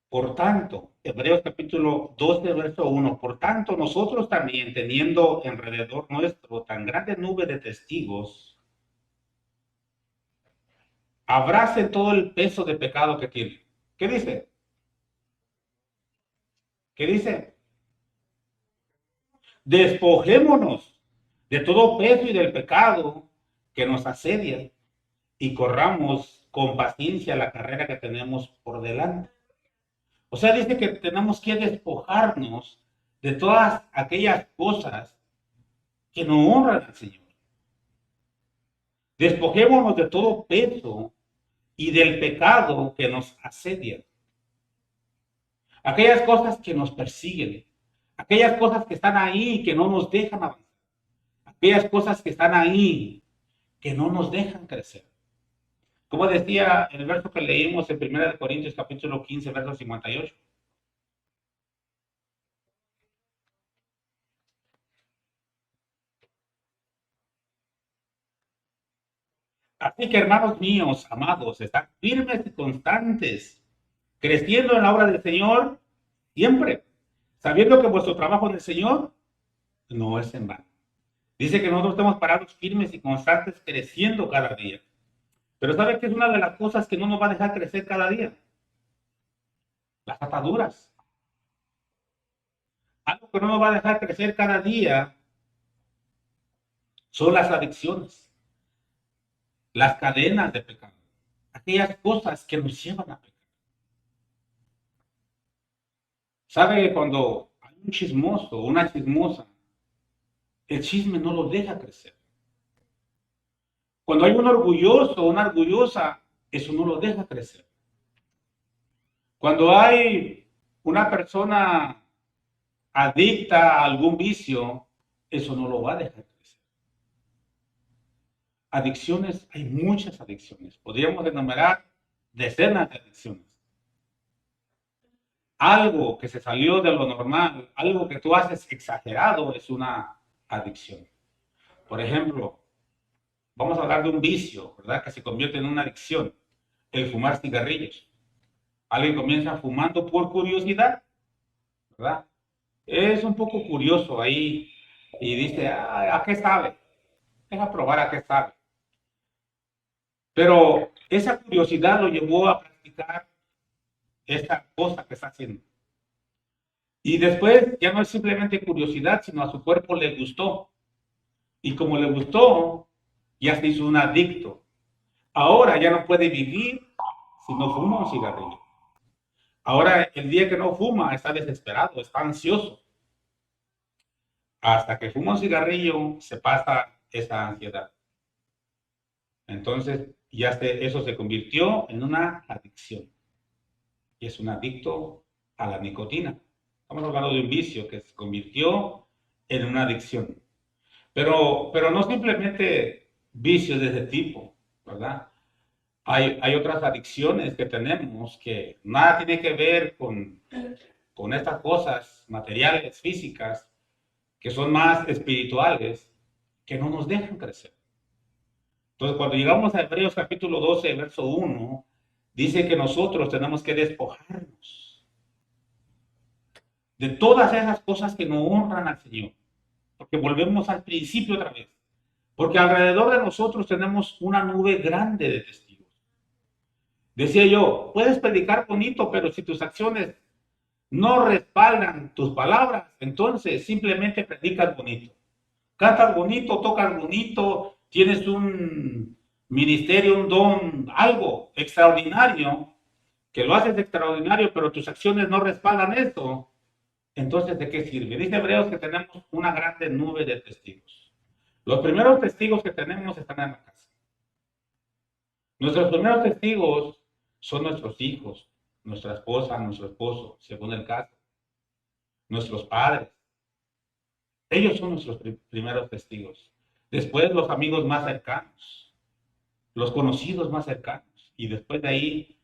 Por tanto, Hebreos capítulo 12, verso 1. Por tanto, nosotros también, teniendo alrededor nuestro tan grande nube de testigos, abrace todo el peso de pecado que tiene. ¿Qué dice? ¿Qué dice? Despojémonos de todo peso y del pecado que nos asedia y corramos con paciencia la carrera que tenemos por delante. O sea, dice que tenemos que despojarnos de todas aquellas cosas que no honran al Señor. Despojémonos de todo peso y del pecado que nos asedia. Aquellas cosas que nos persiguen, aquellas cosas que están ahí que no nos dejan avanzar, aquellas cosas que están ahí que no nos dejan crecer. Como decía el verso que leímos en 1 Corintios capítulo 15, verso 58. Así que, hermanos míos, amados, están firmes y constantes, creciendo en la obra del Señor siempre, sabiendo que vuestro trabajo en el Señor no es en vano. Dice que nosotros estamos parados firmes y constantes, creciendo cada día. Pero ¿sabe qué es una de las cosas que no nos va a dejar crecer cada día? Las ataduras. Algo que no nos va a dejar crecer cada día son las adicciones, las cadenas de pecado, aquellas cosas que nos llevan a pecar. ¿Sabe cuando hay un chismoso o una chismosa? El chisme no lo deja crecer. Cuando hay un orgulloso o una orgullosa, eso no lo deja crecer. Cuando hay una persona adicta a algún vicio, eso no lo va a dejar crecer. Adicciones, hay muchas adicciones. Podríamos enumerar decenas de adicciones. Algo que se salió de lo normal, algo que tú haces exagerado, es una adicción. Por ejemplo, vamos a hablar de un vicio, ¿verdad? Que se convierte en una adicción, el fumar cigarrillos. Alguien comienza fumando por curiosidad, ¿verdad? Es un poco curioso ahí y dice, ¿a qué sabe? Deja probar a qué sabe. Pero esa curiosidad lo llevó a practicar esta cosa que está haciendo. Y después ya no es simplemente curiosidad, sino a su cuerpo le gustó. Y como le gustó, ya se hizo un adicto. Ahora ya no puede vivir si no fuma un cigarrillo. Ahora el día que no fuma está desesperado, está ansioso. Hasta que fuma un cigarrillo se pasa esa ansiedad. Entonces eso se convirtió en una adicción. Y es un adicto a la nicotina. Estamos hablando de un vicio que se convirtió en una adicción. Pero no simplemente vicios de ese tipo, ¿verdad? Hay otras adicciones que tenemos que nada tiene que ver con estas cosas materiales, físicas, que son más espirituales, que no nos dejan crecer. Entonces, cuando llegamos a Hebreos capítulo 12, verso 1, dice que nosotros tenemos que despojarnos de todas esas cosas que no honran al Señor. Porque volvemos al principio otra vez. Porque alrededor de nosotros tenemos una nube grande de testigos. Decía yo, puedes predicar bonito, pero si tus acciones no respaldan tus palabras, entonces simplemente predicas bonito. Cantas bonito, tocas bonito, tienes un ministerio, un don, algo extraordinario, que lo haces extraordinario, pero tus acciones no respaldan esto. Entonces, ¿de qué sirve? Dice Hebreos que tenemos una grande nube de testigos. Los primeros testigos que tenemos están en la casa. Nuestros primeros testigos son nuestros hijos, nuestra esposa, nuestro esposo, según el caso, nuestros padres. Ellos son nuestros primeros testigos. Después los amigos más cercanos, los conocidos más cercanos. Y después de ahí,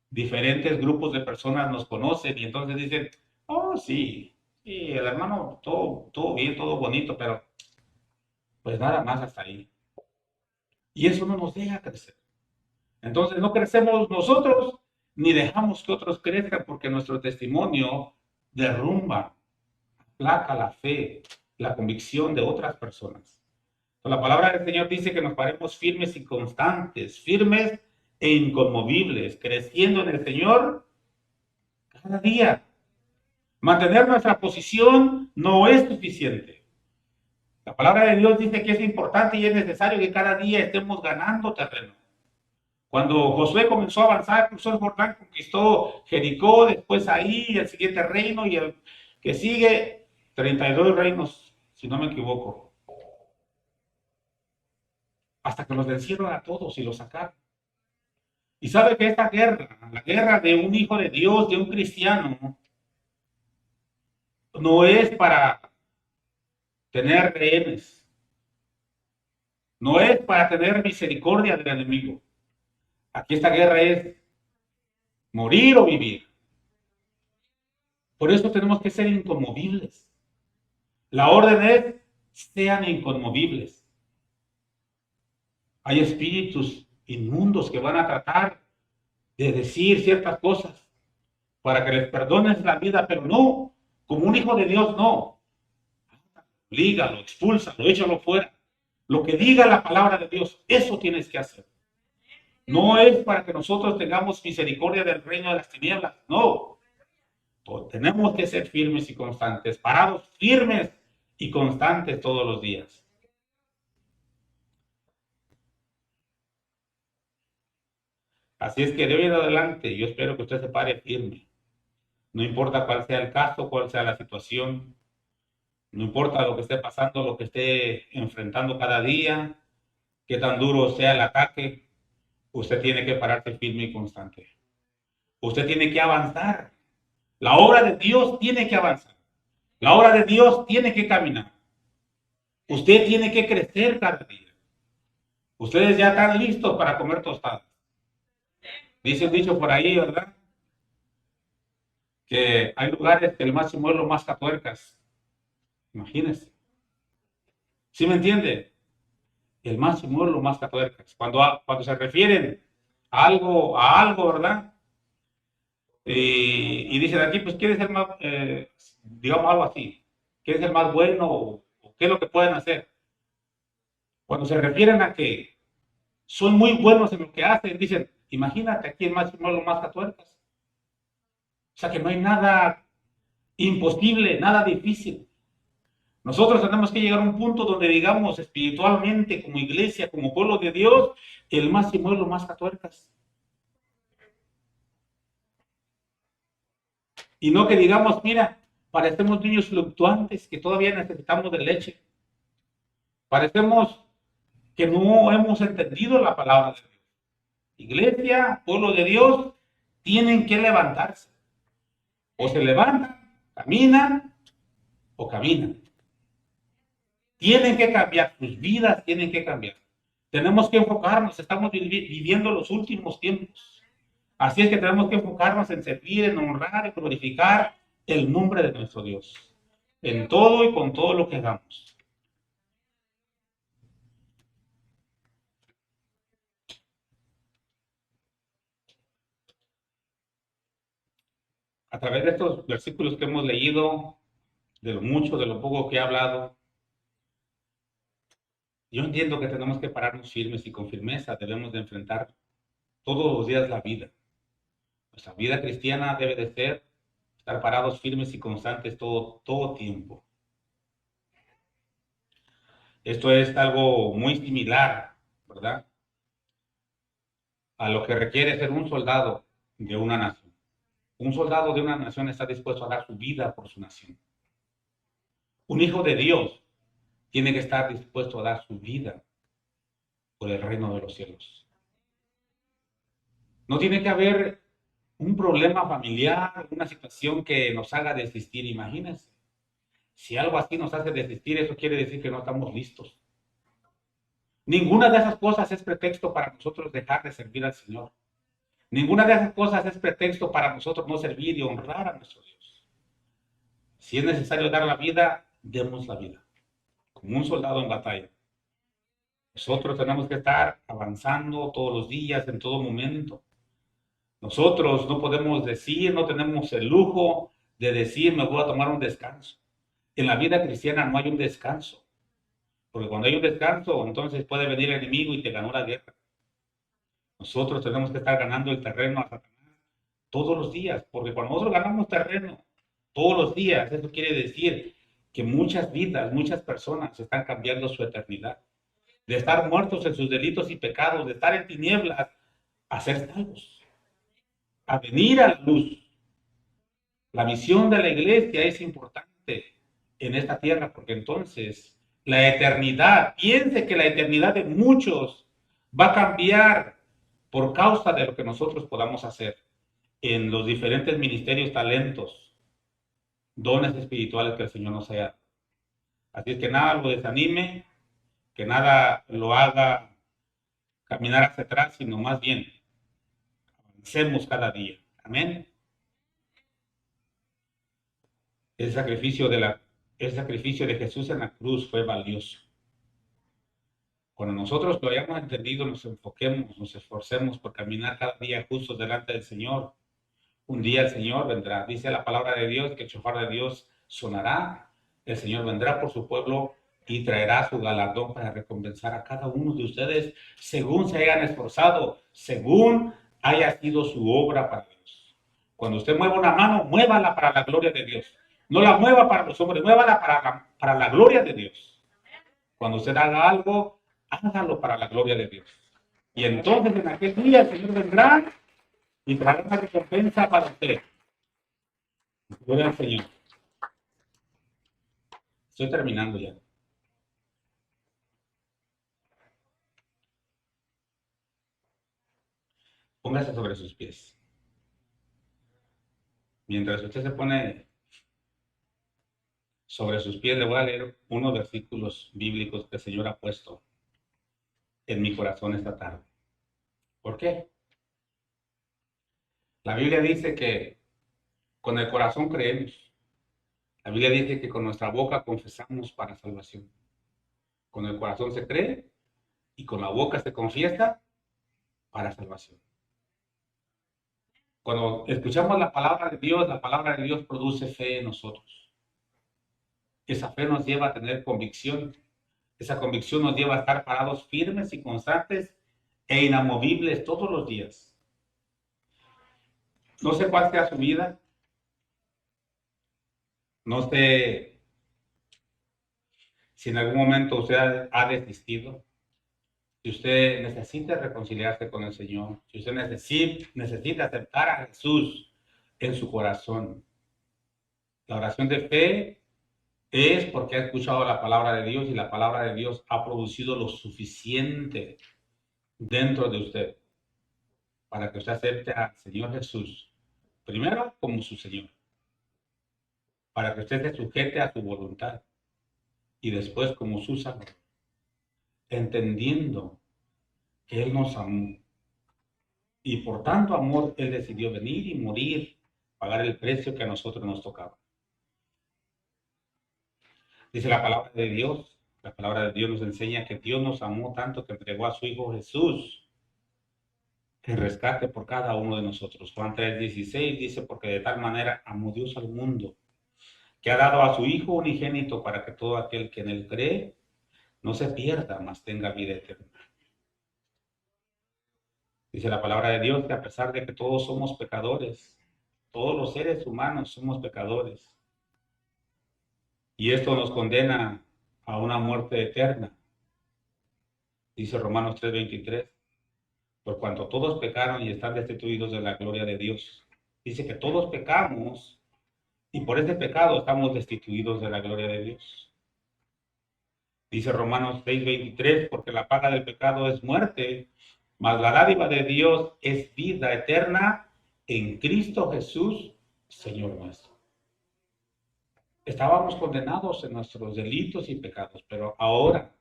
diferentes grupos de personas nos conocen y entonces dicen, oh, sí, sí, el hermano, todo bien, todo bonito, pero pues nada más hasta ahí. Y eso no nos deja crecer. Entonces no crecemos nosotros ni dejamos que otros crezcan porque nuestro testimonio derrumba, aplaca la fe, la convicción de otras personas. La palabra del Señor dice que nos paremos firmes y constantes, firmes e inconmovibles, creciendo en el Señor cada día. Mantener nuestra posición no es suficiente. La palabra de Dios dice que es importante y es necesario que cada día estemos ganando terreno. Cuando Josué comenzó a avanzar, cruzó el Jordán, conquistó Jericó, después ahí el siguiente reino y el que sigue, 32 reinos, si no me equivoco. Hasta que los vencieron a todos y los sacaron. Y sabe que esta guerra, la guerra de un hijo de Dios, de un cristiano, no es para tener rehenes, no es para tener misericordia del enemigo. Aquí esta guerra es morir o vivir. Por eso tenemos que ser inconmovibles. La orden es, sean inconmovibles. Hay espíritus inmundos que van a tratar de decir ciertas cosas para que les perdones la vida, pero no, como un hijo de Dios, no. Lígalo, expúlsalo, échalo fuera. Lo que diga la palabra de Dios, eso tienes que hacer. No es para que nosotros tengamos misericordia del reino de las tinieblas, no. Tenemos que ser firmes y constantes, parados firmes y constantes todos los días. Así es que de hoy en adelante yo espero que usted se pare firme. No importa cuál sea el caso, cuál sea la situación, no importa lo que esté pasando, lo que esté enfrentando cada día, qué tan duro sea el ataque, usted tiene que pararse firme y constante. Usted tiene que avanzar. La obra de Dios tiene que avanzar. La obra de Dios tiene que caminar. Usted tiene que crecer cada día. Ustedes ya están listos para comer tostadas. Dice un dicho por ahí, ¿verdad? Que hay lugares que el máximo es lo más catuercas. Imagínense. ¿Sí me entiende? El máximo es lo más catuercas. Cuando se refieren a algo, ¿verdad? Y dicen aquí, pues, ¿quién es el más, digamos algo así? ¿Quién es el más bueno o qué es lo que pueden hacer? Cuando se refieren a que son muy buenos en lo que hacen, dicen, imagínate aquí el máximo es lo más catuercas. O sea que no hay nada imposible, nada difícil. Nosotros tenemos que llegar a un punto donde digamos espiritualmente, como iglesia, como pueblo de Dios, el máximo es lo más catuercas. Y no que digamos, mira, parecemos niños fluctuantes que todavía necesitamos de leche. Parecemos que no hemos entendido la palabra de Dios. Iglesia, pueblo de Dios, tienen que levantarse. O se levantan, caminan o caminan. Tienen que cambiar, sus vidas tienen que cambiar. Tenemos que enfocarnos, estamos viviendo los últimos tiempos. Así es que tenemos que enfocarnos en servir, en honrar, en glorificar el nombre de nuestro Dios. En todo y con todo lo que hagamos. A través de estos versículos que hemos leído, de lo mucho, de lo poco que he hablado, yo entiendo que tenemos que pararnos firmes y con firmeza debemos de enfrentar todos los días la vida. Nuestra vida cristiana debe de ser estar parados firmes y constantes todo tiempo. Esto es algo muy similar, ¿verdad? A lo que requiere ser un soldado de una nación. Un soldado de una nación está dispuesto a dar su vida por su nación. Un hijo de Dios tiene que estar dispuesto a dar su vida por el reino de los cielos. No tiene que haber un problema familiar, una situación que nos haga desistir, imagínense. Si algo así nos hace desistir, eso quiere decir que no estamos listos. Ninguna de esas cosas es pretexto para nosotros dejar de servir al Señor. Ninguna de esas cosas es pretexto para nosotros no servir y honrar a nuestro Dios. Si es necesario dar la vida, demos la vida, como un soldado en batalla. Nosotros tenemos que estar avanzando todos los días, en todo momento. Nosotros no podemos decir, no tenemos el lujo de decir, me voy a tomar un descanso. En la vida cristiana no hay un descanso, porque cuando hay un descanso, entonces puede venir el enemigo y te ganó la guerra. Nosotros tenemos que estar ganando el terreno a Satanás todos los días, porque cuando nosotros ganamos terreno todos los días, eso quiere decir que muchas vidas, muchas personas están cambiando su eternidad. De estar muertos en sus delitos y pecados, de estar en tinieblas, a ser salvos, a venir a la luz. La misión de la iglesia es importante en esta tierra, porque entonces la eternidad, piense que la eternidad de muchos va a cambiar por causa de lo que nosotros podamos hacer en los diferentes ministerios, talentos, dones espirituales que el Señor nos haya dado. Así es que nada lo desanime, que nada lo haga caminar hacia atrás, sino más bien avancemos cada día. Amén. El sacrificio de Jesús en la cruz fue valioso. Cuando nosotros lo hayamos entendido, nos enfoquemos, nos esforcemos por caminar cada día justos delante del Señor. Un día el Señor vendrá. Dice la palabra de Dios que el shofar de Dios sonará. El Señor vendrá por su pueblo y traerá su galardón para recompensar a cada uno de ustedes según se hayan esforzado, según haya sido su obra para Dios. Cuando usted mueva una mano, muévala para la gloria de Dios. No la mueva para los hombres, muévala para la gloria de Dios. Cuando usted haga algo, hágalo para la gloria de Dios. Y entonces en aquel día el Señor vendrá y traerá una recompensa para usted. Gloria al Señor. Estoy terminando ya. Póngase sobre sus pies. Mientras usted se pone sobre sus pies, le voy a leer unos versículos bíblicos que el Señor ha puesto en mi corazón esta tarde. ¿Por qué? La Biblia dice que con el corazón creemos. La Biblia dice que con nuestra boca confesamos para salvación. Con el corazón se cree y con la boca se confiesa para salvación. Cuando escuchamos la palabra de Dios produce fe en nosotros. Esa fe nos lleva a tener convicción. Esa convicción nos lleva a estar parados firmes y constantes e inamovibles todos los días. No sé cuál sea su vida. No sé si en algún momento usted ha desistido. Si usted necesita reconciliarse con el Señor. Si usted necesita aceptar a Jesús en su corazón. La oración de fe es porque ha escuchado la palabra de Dios y la palabra de Dios ha producido lo suficiente dentro de usted para que usted acepte al Señor Jesús, primero como su Señor, para que usted se sujete a su voluntad y después como su Salvador, entendiendo que Él nos amó y por tanto amor Él decidió venir y morir, pagar el precio que a nosotros nos tocaba. Dice la palabra de Dios nos enseña que Dios nos amó tanto que entregó a su Hijo Jesús en rescate por cada uno de nosotros. Juan 3:16 dice, porque de tal manera amó Dios al mundo, que ha dado a su Hijo unigénito para que todo aquel que en él cree no se pierda, mas tenga vida eterna. Dice la palabra de Dios que a pesar de que todos somos pecadores, todos los seres humanos somos pecadores, y esto nos condena a una muerte eterna. Dice Romanos 3:23, por cuanto todos pecaron y están destituidos de la gloria de Dios. Dice que todos pecamos y por ese pecado estamos destituidos de la gloria de Dios. Dice Romanos 6:23, porque la paga del pecado es muerte, mas la dádiva de Dios es vida eterna en Cristo Jesús, Señor nuestro. Estábamos condenados en nuestros delitos y pecados, pero ahora,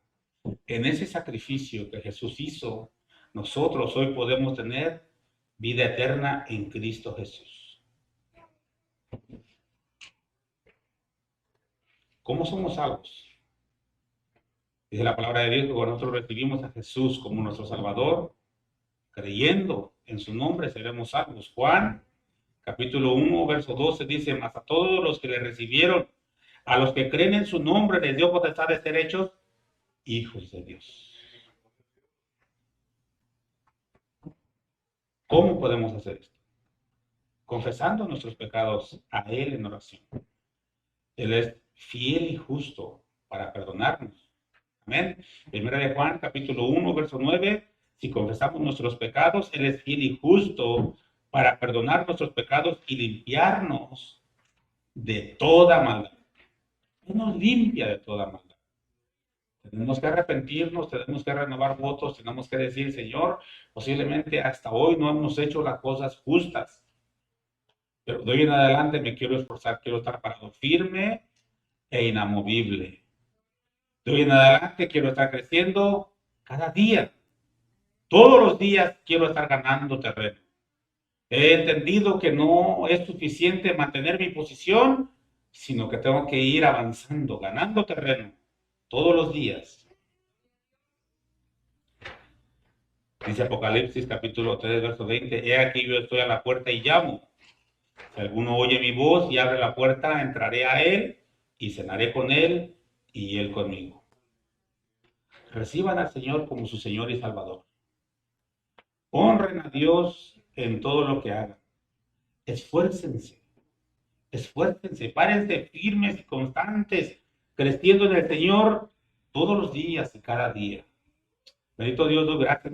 en ese sacrificio que Jesús hizo, nosotros hoy podemos tener vida eterna en Cristo Jesús. ¿Cómo somos salvos? Dice la palabra de Dios que cuando nosotros recibimos a Jesús como nuestro Salvador, creyendo en su nombre seremos salvos. Juan, capítulo 1, verso 12 dice, mas a todos los que le recibieron, a los que creen en su nombre, les dio potestad de ser hechos hijos de Dios. ¿Cómo podemos hacer esto? Confesando nuestros pecados a Él en oración. Él es fiel y justo para perdonarnos. Amén. Primera de Juan, capítulo 1, verso 9. Si confesamos nuestros pecados, Él es fiel y justo para perdonar nuestros pecados y limpiarnos de toda maldad. Él nos limpia de toda maldad. Tenemos que arrepentirnos, tenemos que renovar votos, tenemos que decir, Señor, posiblemente hasta hoy no hemos hecho las cosas justas, pero de hoy en adelante me quiero esforzar, quiero estar parado firme e inamovible. De hoy en adelante quiero estar creciendo cada día. Todos los días quiero estar ganando terreno. He entendido que no es suficiente mantener mi posición, sino que tengo que ir avanzando, ganando terreno todos los días. Dice Apocalipsis capítulo 3, verso 20, he aquí yo estoy a la puerta y llamo. Si alguno oye mi voz y abre la puerta, entraré a él y cenaré con él y él conmigo. Reciban al Señor como su Señor y Salvador. Honren a Dios en todo lo que hagan. Esfuércense, párense firmes y constantes, creciendo en el Señor todos los días y cada día. Bendito Dios, doy gracias.